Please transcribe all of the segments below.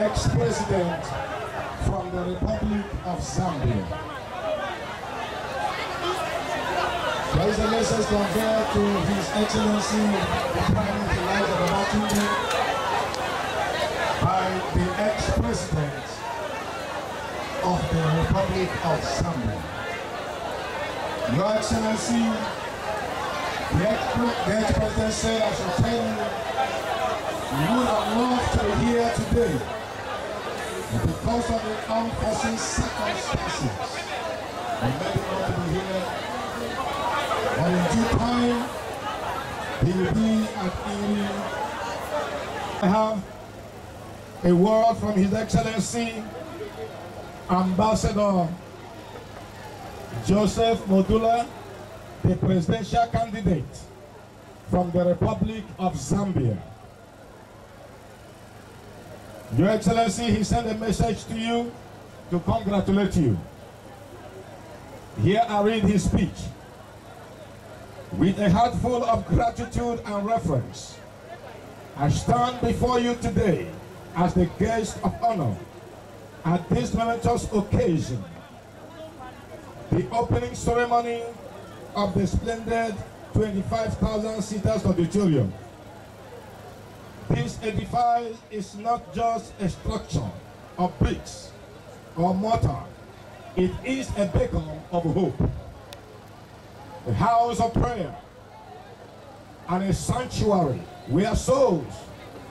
ex-president from the Republic of Zambia. There is a message conveyed to His Excellency the Primate Elijah Ayodele by the ex-president of the Republic of Zambia. Your Excellency, the ex-president said, I shall tell you, you would have loved to be here today, but because of the unforeseen circumstances, we made him not to be here. But in due time, he will be at INRI. I have a word from His Excellency, Ambassador Joseph Modula, the presidential candidate from the Republic of Zambia. Your Excellency, he sent a message to you to congratulate you. Here I read his speech. With a heart full of gratitude and reverence, I stand before you today as the guest of honor at this momentous occasion, the opening ceremony of the splendid 25,000 seaters auditorium. This edifice is not just a structure of bricks or mortar. It is a beacon of hope, a house of prayer, and a sanctuary where souls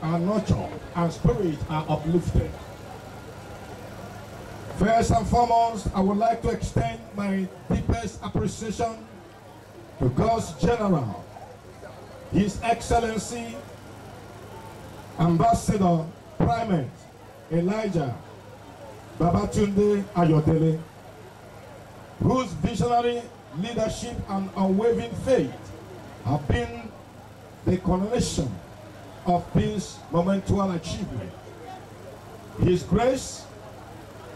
are nurtured and spirits are uplifted. First and foremost, I would like to extend my deepest appreciation to God's General, His Excellency, Ambassador Primate Elijah Ayodele, whose visionary leadership and unwavering faith have been the coronation of this momentous achievement. His grace,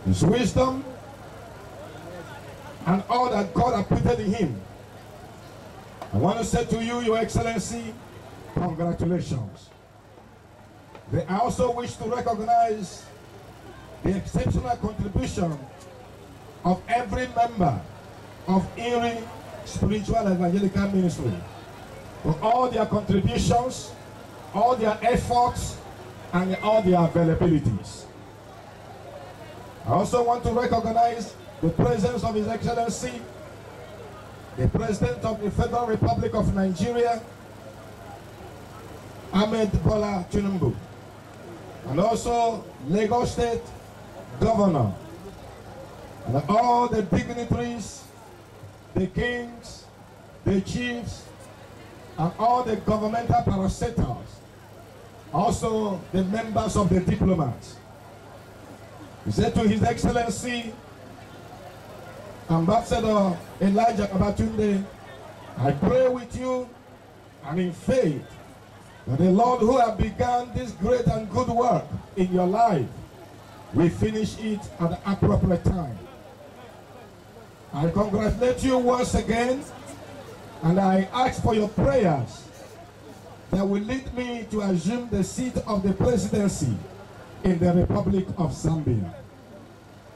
His wisdom, and all that God has put in him. I want to say to you, Your Excellency, congratulations. I also wish to recognize the exceptional contribution of every member of INRI Spiritual Evangelical Ministry for all their contributions, all their efforts, and all their availabilities. I also want to recognize the presence of His Excellency, the President of the Federal Republic of Nigeria, President Bola Tinubu, and also Lagos State Governor, and all the dignitaries, the kings, the chiefs, and all the governmental parastatals, also the members of the diplomats. He said to His Excellency, Ambassador Elijah Ayodele, I pray with you and in faith that the Lord who has begun this great and good work in your life will finish it at the appropriate time. I congratulate you once again, and I ask for your prayers that will lead me to assume the seat of the presidency in the Republic of Zambia.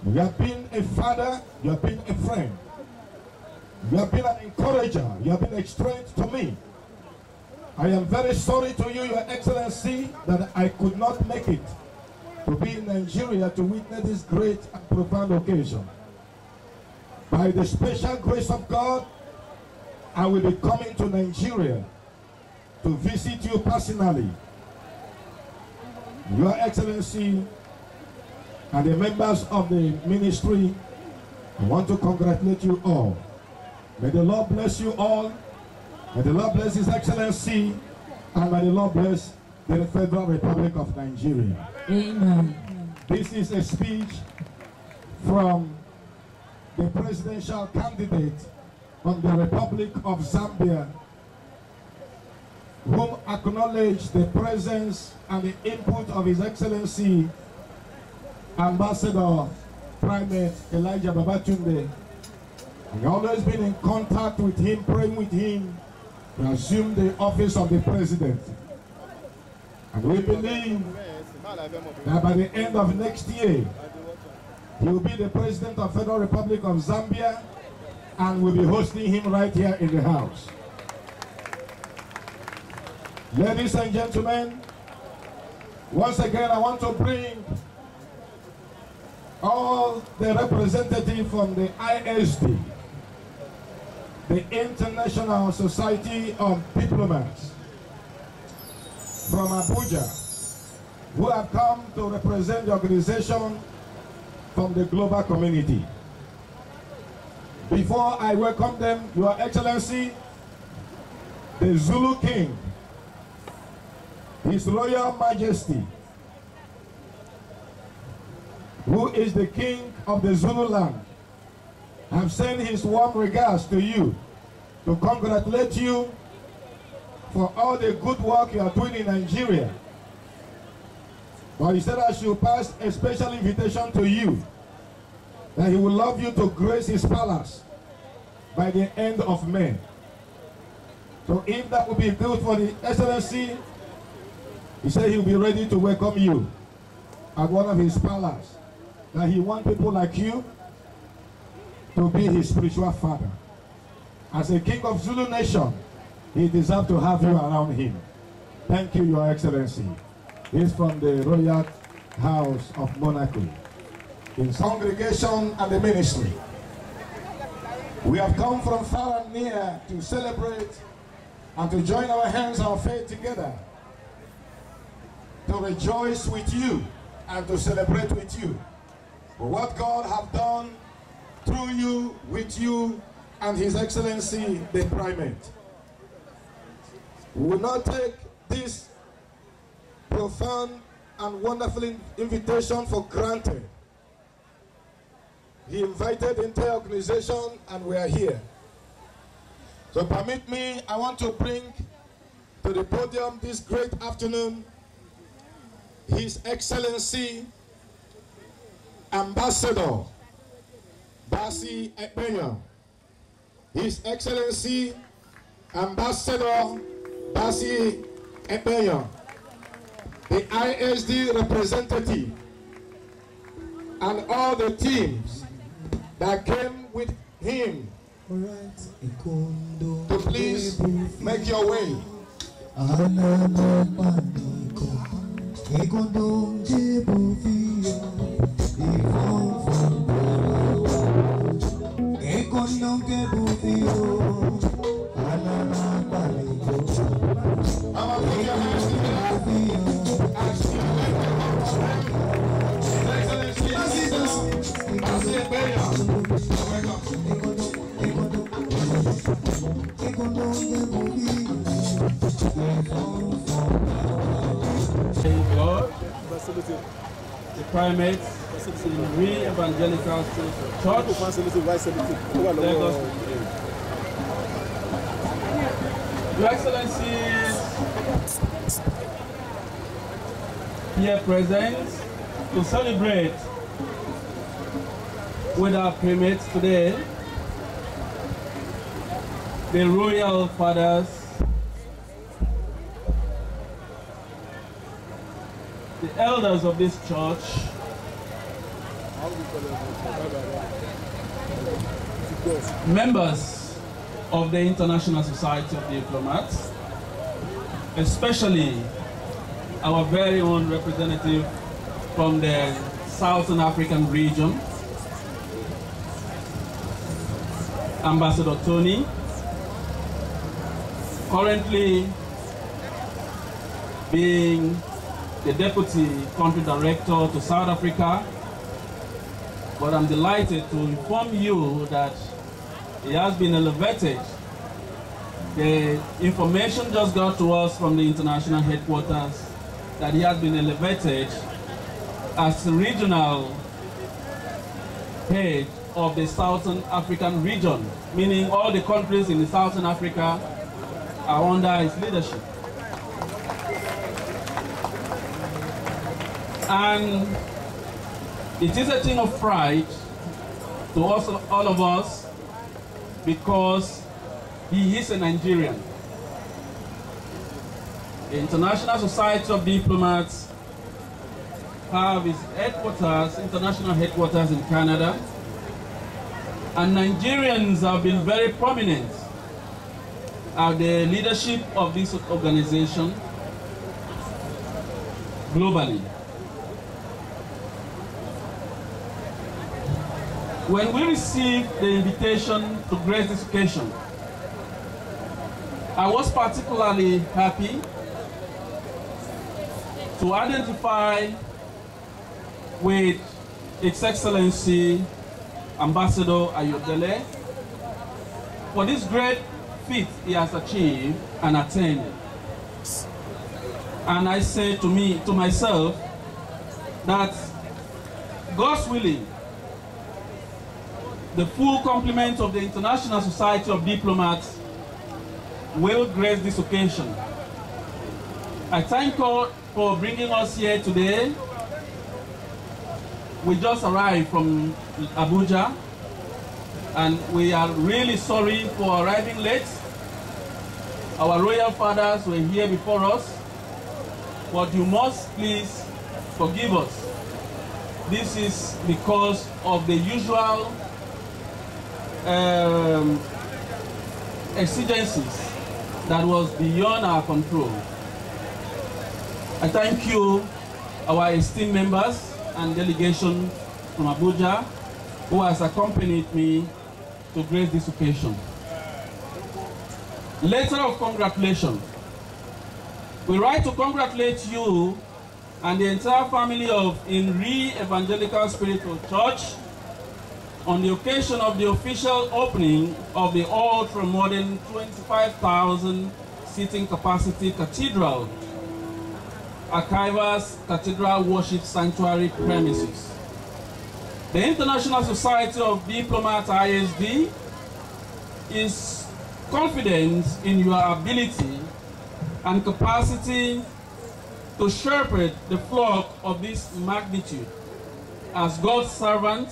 You have been a father, you have been a friend, you have been an encourager, you have been a strength to me. I am very sorry to you, Your Excellency, that I could not make it to be in Nigeria to witness this great and profound occasion. By the special grace of God, I will be coming to Nigeria to visit you personally. Your Excellency and the members of the ministry, I want to congratulate you all. May the Lord bless you all. May the Lord bless His Excellency, and may the Lord bless the Federal Republic of Nigeria. Amen. This is a speech from the presidential candidate on the Republic of Zambia, whom acknowledge the presence and the input of His Excellency, Ambassador Primate Elijah Ayodele. I've always been in contact with him, praying with him to assume the office of the president. And we believe that by the end of next year, he will be the President of Federal Republic of Zambia, and we'll be hosting him right here in the house. Ladies and gentlemen, once again I want to bring all the representatives from the ISD, the International Society of Diplomats from Abuja, who have come to represent the organization from the global community. Before I welcome them, Your Excellency, the Zulu King, His Royal Majesty, who is the King of the Zulu land, have sent his warm regards to you to congratulate you for all the good work you are doing in Nigeria. But he said I should pass a special invitation to you, that he would love you to grace his palace by the end of May. So if that would be good for the Excellency, he said he will be ready to welcome you at one of his palaces. That he wants people like you to be his spiritual father. As a king of Zulu nation, he deserves to have you around him. Thank you, Your Excellency. He's from the Royal House of Monarchy, in congregation and the ministry. We have come from far and near to celebrate and to join our hands and faith together, to rejoice with you and to celebrate with you for what God have done through you, with you, and His Excellency, the Primate. We will not take this profound and wonderful invitation for granted. He invited the entire organization and we are here. So permit me, I want to bring to the podium this great afternoon His Excellency Ambassador Basi Ekpenyong. His Excellency Ambassador Basi Ekpenyong, the ISD representative, and all the teams that came with him to please make your way. The Primate INRI Evangelical Spiritual Church, Lagos. Your Excellencies, here present to celebrate with our primates today, the royal fathers, the elders of this church, members of the International Society of Diplomats, especially our very own representative from the Southern African region, Ambassador Tony, currently being the Deputy Country Director to South Africa, but I'm delighted to inform you that he has been elevated. The information just got to us from the international headquarters that he has been elevated as the regional head of the Southern African region, meaning all the countries in the Southern Africa are under his leadership. And it is a thing of pride to us, all of us, because he is a Nigerian. The International Society of Diplomats have its headquarters, international headquarters in Canada, and Nigerians have been very prominent at the leadership of this organization globally. When we received the invitation to grace this occasion, I was particularly happy to identify with His Excellency Ambassador Ayodele for this great feat he has achieved and attained. And I say to myself that God's willing, the full complement of the International Society of Diplomats will grace this occasion. I thank God for bringing us here today. We just arrived from Abuja, and we are really sorry for arriving late. Our royal fathers were here before us, but you must please forgive us. This is because of the usual exigencies that was beyond our control. I thank you, our esteemed members and delegation from Abuja, who has accompanied me to grace this occasion. Letter of congratulations. We write to congratulate you and the entire family of INRI Evangelical Spiritual Church on the occasion of the official opening of the ultra-modern 25,000 seating capacity cathedral, Archivers Cathedral Worship Sanctuary premises. The International Society of Diplomats, ISD, is confident in your ability and capacity to shepherd the flock of this magnitude as God's servant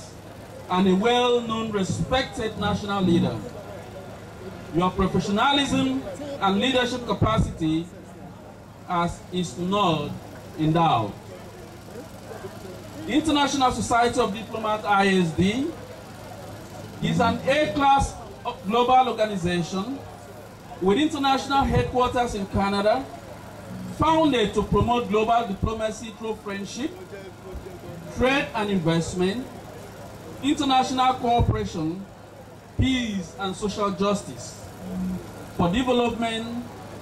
and a well-known, respected national leader. Your professionalism and leadership capacity as is not in doubt. The International Society of Diplomats, ISD, is an A-class global organization with international headquarters in Canada, founded to promote global diplomacy through friendship, trade and investment, international cooperation, peace and social justice, for development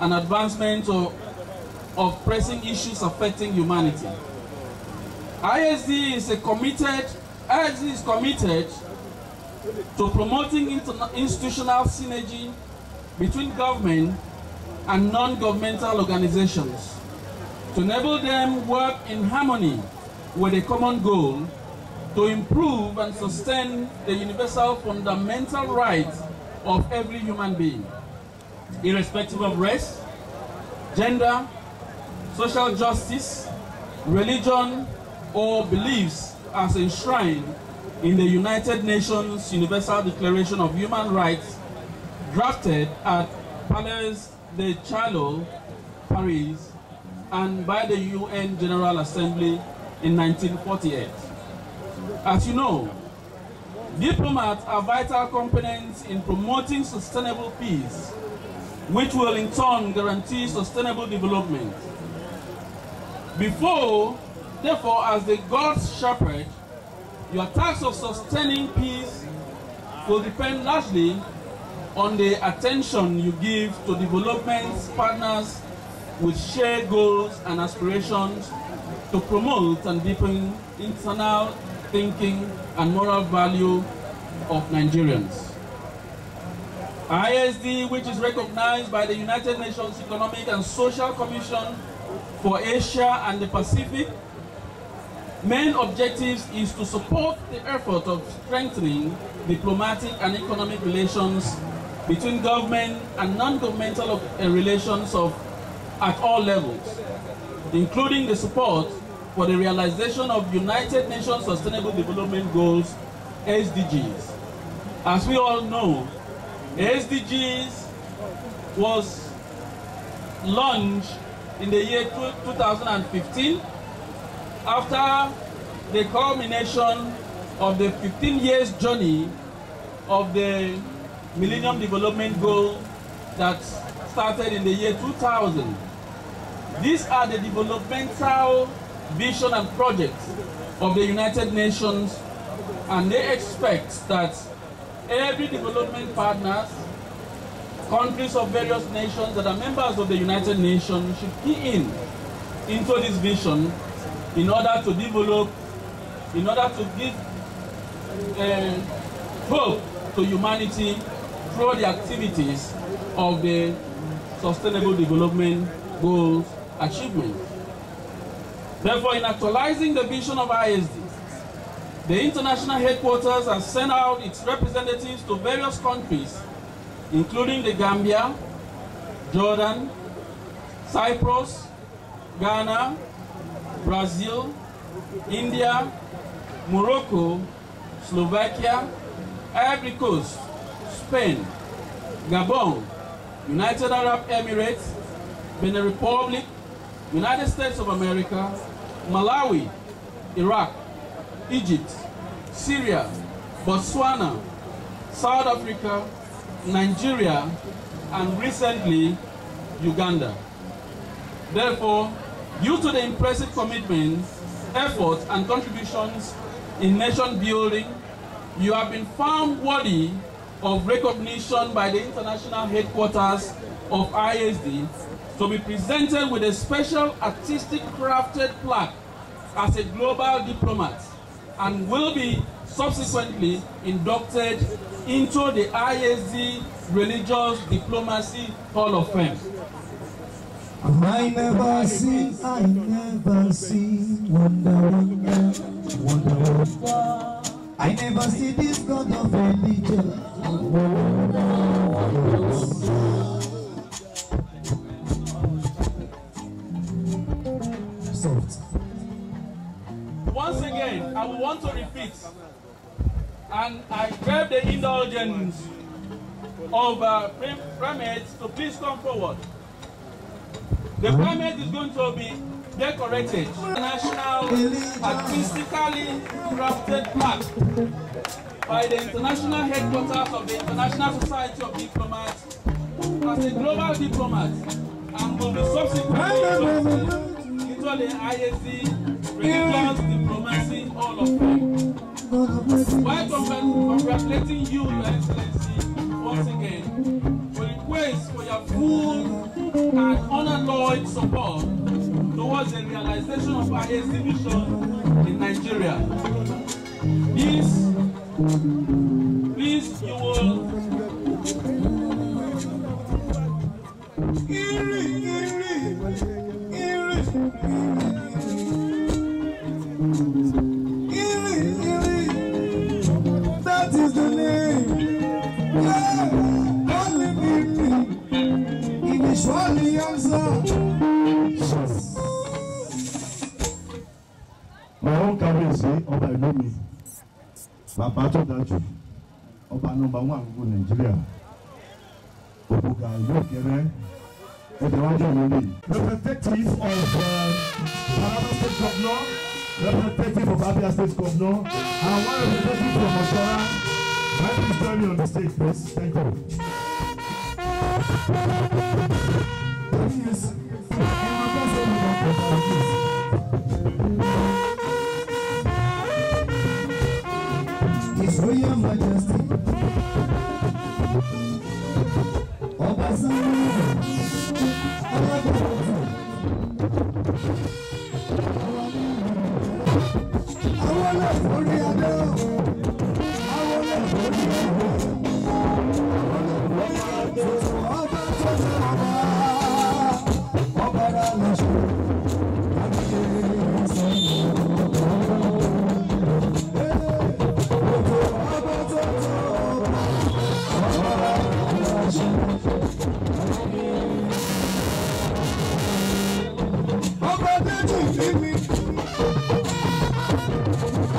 and advancement of pressing issues affecting humanity. ISD is committed to promoting institutional synergy between government and non-governmental organizations to enable them work in harmony with a common goal to improve and sustain the universal fundamental rights of every human being, irrespective of race, gender, social justice, religion, or beliefs as enshrined in the United Nations Universal Declaration of Human Rights, drafted at Palais de Chaillot, Paris, and by the UN General Assembly in 1948. As you know, diplomats are vital components in promoting sustainable peace, which will in turn guarantee sustainable development. Therefore, as the God's shepherd, your task of sustaining peace will depend largely on the attention you give to development partners with shared goals and aspirations to promote and deepen internal thinking and moral value of Nigerians. ISD, which is recognized by the United Nations Economic and Social Commission for Asia and the Pacific, main objectives is to support the effort of strengthening diplomatic and economic relations between government and non-governmental relations at all levels, including the support for the realization of United Nations Sustainable Development Goals, SDGs. As we all know, SDGs was launched in the year 2015 after the culmination of the 15 years journey of the Millennium Development Goal that started in the year 2000. These are the developmental vision and projects of the United Nations, and they expect that every development partners, countries of various nations that are members of the United Nations should key into this vision in order to develop, in order to give hope to humanity through the activities of the Sustainable Development Goals achievement. Therefore, in actualizing the vision of ISD, the international headquarters has sent out its representatives to various countries, including the Gambia, Jordan, Cyprus, Ghana, Brazil, India, Morocco, Slovakia, Ivory Coast, Spain, Gabon, United Arab Emirates, Benin Republic, United States of America, Malawi, Iraq, Egypt, Syria, Botswana, South Africa, Nigeria, and recently, Uganda. Therefore, due to the impressive commitment, efforts, and contributions in nation building, you have been found worthy of recognition by the international headquarters of ISD to be presented with a special artistic crafted plaque as a global diplomat, and will be subsequently inducted into the ISD Religious Diplomacy Hall of Fame. I never see wonder. I never see this God of religion. Once again, I want to repeat, and I grab the indulgence of primates to please come forward. The primate is going to be decorated, national artistically crafted plaque by the international headquarters of the International Society of Diplomats as a global diplomat, and will be subsequently into the ISD Religious Diplomacy Hall of Fame. While congratulating you, Your Excellency, once again, we request for your full and unalloyed support towards the realization of ISD vision in Nigeria. Please, you will. That is the name. Yeah, only me. Surely answer. My own currency, Ọba Ilomi, Bàbá tó dájú, Ọba number 1 gbogbo Nigeria, Òbúga ìlú Òkèrè, Ẹ̀dẹ̀wájú Ìlú. Representative of Taraba State Governor, representative of Abia State Governor, and one representative from Osora. Please join me on the stage, please. Thank you. His Royal Majesty I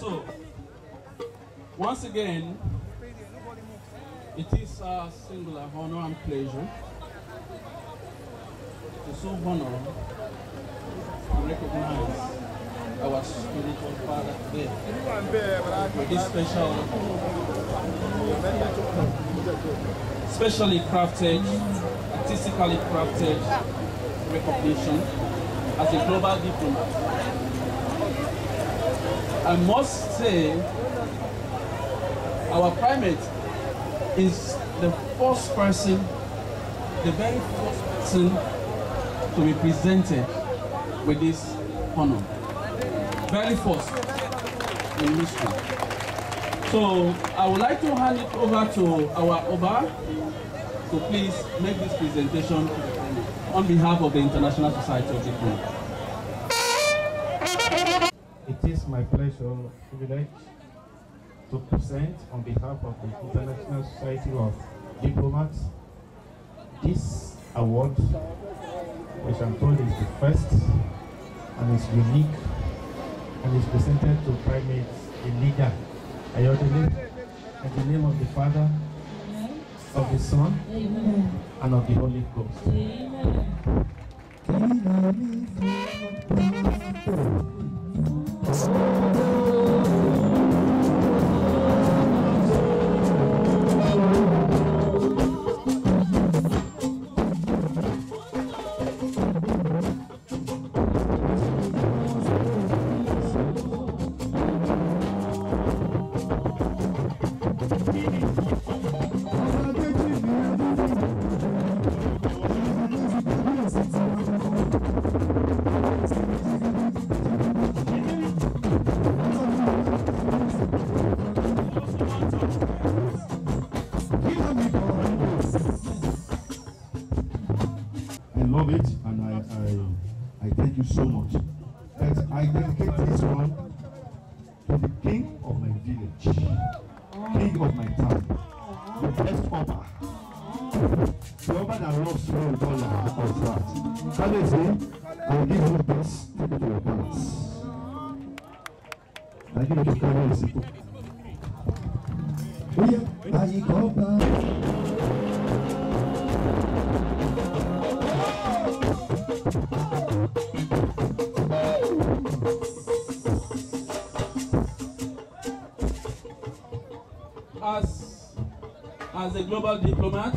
So, once again, it is a singular honor and pleasure to so honor and recognize our spiritual father today with this specially crafted, artistically crafted recognition as a global diplomat. I must say, our primate is the first person, the very first person to be presented with this honor. Very first in history. So I would like to hand it over to our Oba to please make this presentation on behalf of the International Society of Diplomats. It is my pleasure, privilege, to present on behalf of the International Society of Diplomats this award, which I'm told is the first and is unique and is presented to Primate Elijah Ayodele in the name of the Father, of the Son, and of the Holy Ghost. Love it, and I thank you so much. But I dedicate this one to the king of my village, king of my town, the best Oba. The Oba that loves me with all my heart. Can they say, I will give you this, take it to your palace. I give it to Kanye Isiko. As a global diplomat,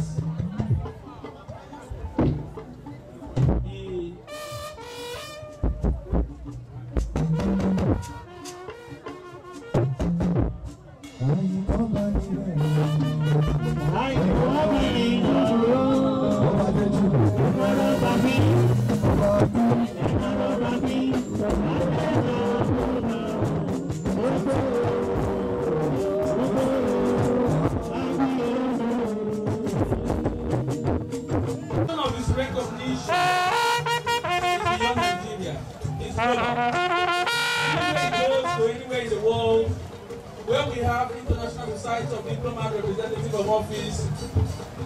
representative of office,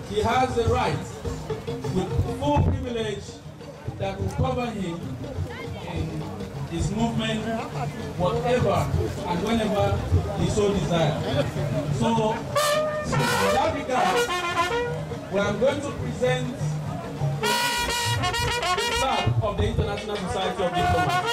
he has the right with full privilege that will cover him in his movement, whatever and whenever he so desires. So, in that regard, we are going to present the flag of the International Society of Diplomats.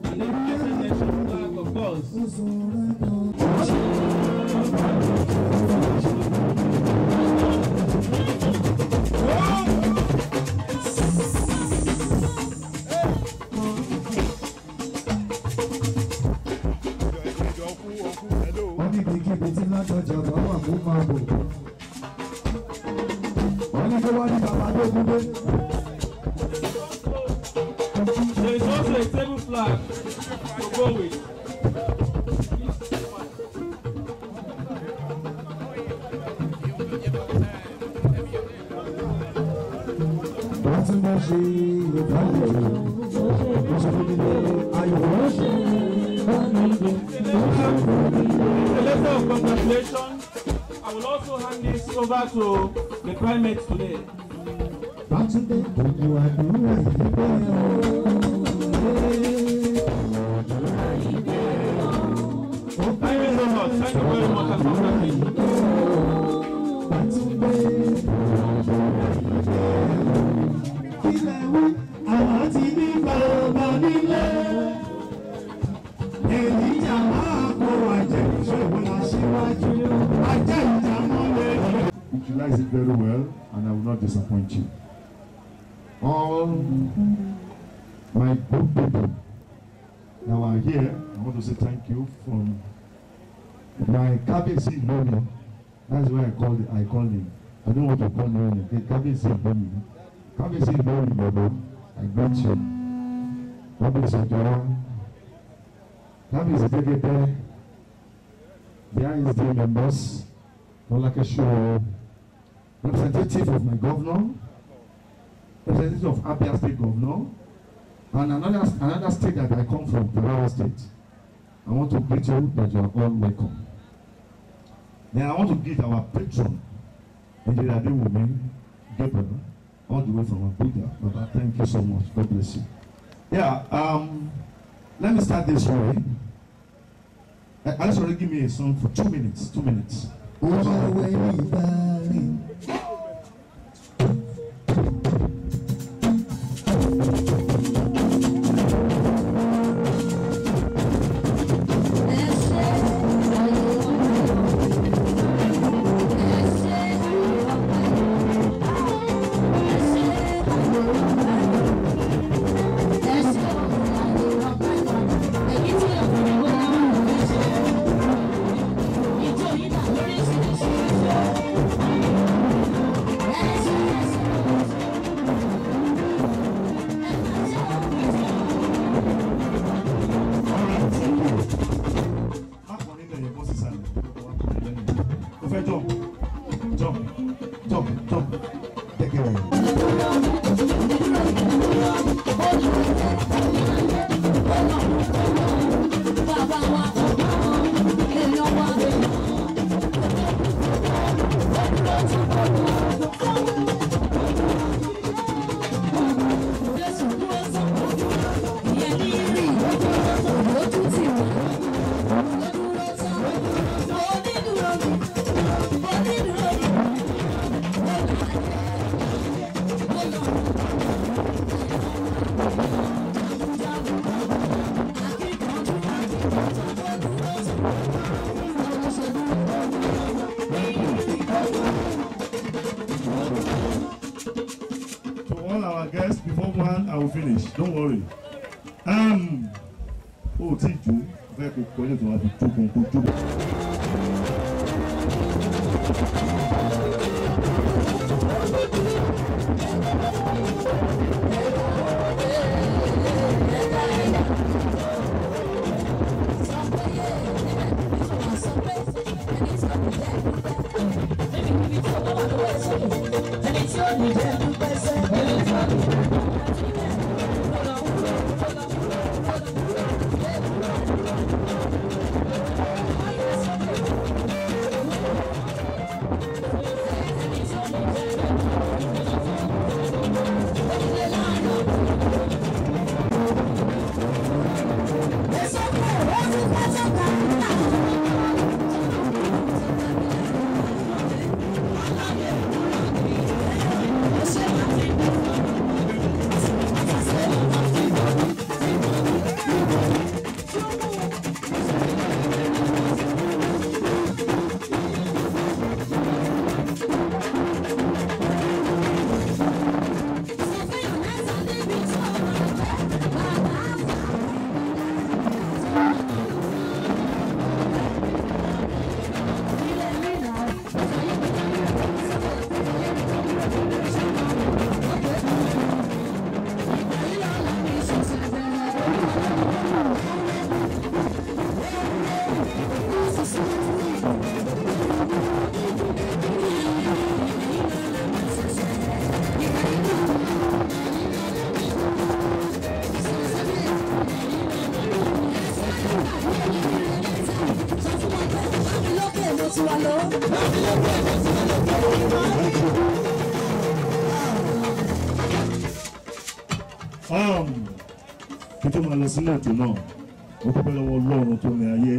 And then the national flag, of course. There is also a table flag to go with. A letter of congratulations. I will also hand this over to the primate today. Thank you so much. Thank you very much and congratulations. Utilize it very well, and I will not disappoint you. All my good people now are here. I want to say thank you from my Kabesi Loni. That's why I call him. I don't want to call him. Kabesi Loni. Kabesi Loni, I greet you. Kabesi Loni. Kabesi Loni. The ISD members, representative of my governor, representative of Abia State Governor, and another state that I come from, Tarawa State. I want to greet you that you are all welcome. Then I want to greet our patron, Engineer Women, Gabriel, all the way from Abuja. Baba, thank you so much. God bless you. Yeah, let me start this way. Alex already give me a song for 2 minutes. 2 minutes. Finish, don't worry. Oh, Tiju, very good question to have to conclude. Thank you. Kí tó máa lọ sílẹ̀ ètò náà, ó dúpẹ́ lọ́wọ́ Ọlọ́run tó ní ayé.